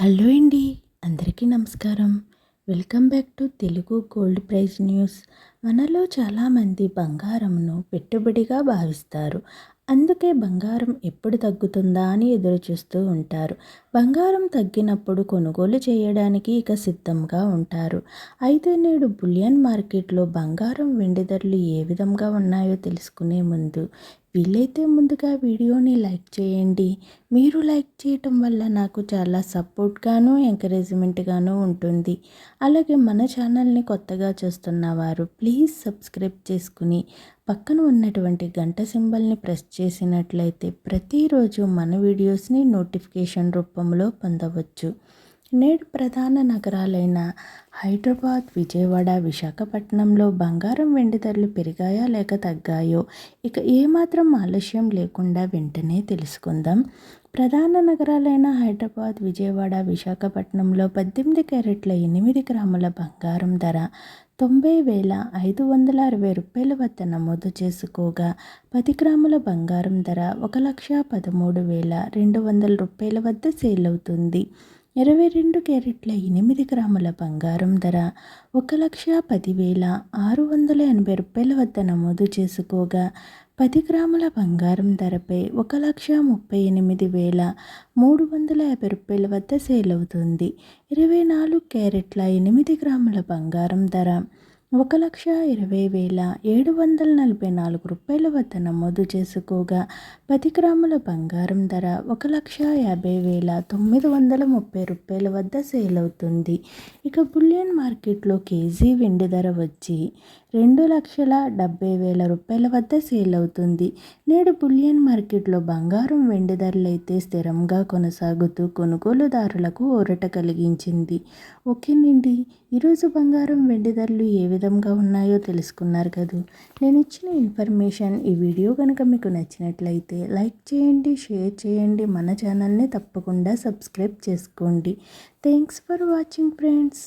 Hello అండి, అందరికీ నమస్కారం. Welcome back to Telugu gold price news. మనలో చాలామంది బంగారంను పెట్టుబడిగా భావిస్తారు. అందుకే బంగారం ఎప్పుడు తగ్గుతుందా అని ఎదురు చూస్తూ ఉంటారు. బంగారం తగ్గినప్పుడు కొనుగోలు చేయడానికి ఇక సిద్ధంగా ఉంటారు. అయితే నేడు బులియన్ మార్కెట్లో బంగారం వెండి ధరలు ఏ విధంగా ఉన్నాయో తెలుసుకునే ముందు వీలైతే ముందుగా వీడియోని లైక్ చేయండి. మీరు లైక్ చేయటం వల్ల నాకు చాలా సపోర్ట్గాను ఎంకరేజ్మెంట్గాను ఉంటుంది. అలాగే మన ఛానల్ని కొత్తగా చూస్తున్నవారు ప్లీజ్ సబ్స్క్రైబ్ చేసుకుని పక్కన ఉన్నటువంటి గంట సింబల్ని ప్రెస్ చేసినట్లయితే ప్రతిరోజు మన వీడియోస్ని నోటిఫికేషన్ రూపంలో పొందవచ్చు. నేడు ప్రధాన నగరాలైన హైదరాబాద్, విజయవాడ, విశాఖపట్నంలో బంగారం వెండి ధరలు పెరిగాయా లేక తగ్గాయో ఇక ఏమాత్రం ఆలస్యం లేకుండా వెంటనే తెలుసుకుందాం. ప్రధాన నగరాలైన హైదరాబాద్, విజయవాడ, విశాఖపట్నంలో 18 క్యారెట్ల 8 గ్రాముల బంగారం ధర 90,560 రూపాయల వద్ద నమోదు చేసుకోగా 10 గ్రాముల బంగారం ధర 1,13,200 రూపాయల వద్ద సేల్ అవుతుంది. 22 క్యారెట్ల 8 గ్రాముల బంగారం ధర 1,10,680 రూపాయల వద్ద నమోదు చేసుకోగా 10 గ్రాముల బంగారం ధరపై 1,38,350 రూపాయల వద్ద సేల్ అవుతుంది. 24 క్యారెట్ల 8 గ్రాముల బంగారం ధర 1,20,744 రూపాయల వద్ద నమోదు చేసుకోగా 10 గ్రాముల బంగారం ధర 1,50,930 రూపాయల వద్ద సేల్ అవుతుంది. ఇక బులియన్ మార్కెట్లో కేజీ వెండి ధర వచ్చి 2,70,000 రూపాయల వద్ద సేల్ అవుతుంది. నేడు బులియన్ మార్కెట్లో బంగారం వెండి ధరలైతే స్థిరంగా కొనసాగుతూ కొనుగోలుదారులకు ఊరట కలిగించింది. ఓకేనండి, ఈరోజు బంగారం వెండి ధరలు ఏ విధంగా ఉన్నాయో తెలుసుకున్నారు కదా. నేను ఇచ్చిన ఇన్ఫర్మేషన్ ఈ వీడియో కనుక మీకు నచ్చినట్లయితే లైక్ చేయండి, షేర్ చేయండి, మన ఛానల్ని తప్పకుండా సబ్స్క్రైబ్ చేసుకోండి. Thanks for watching friends.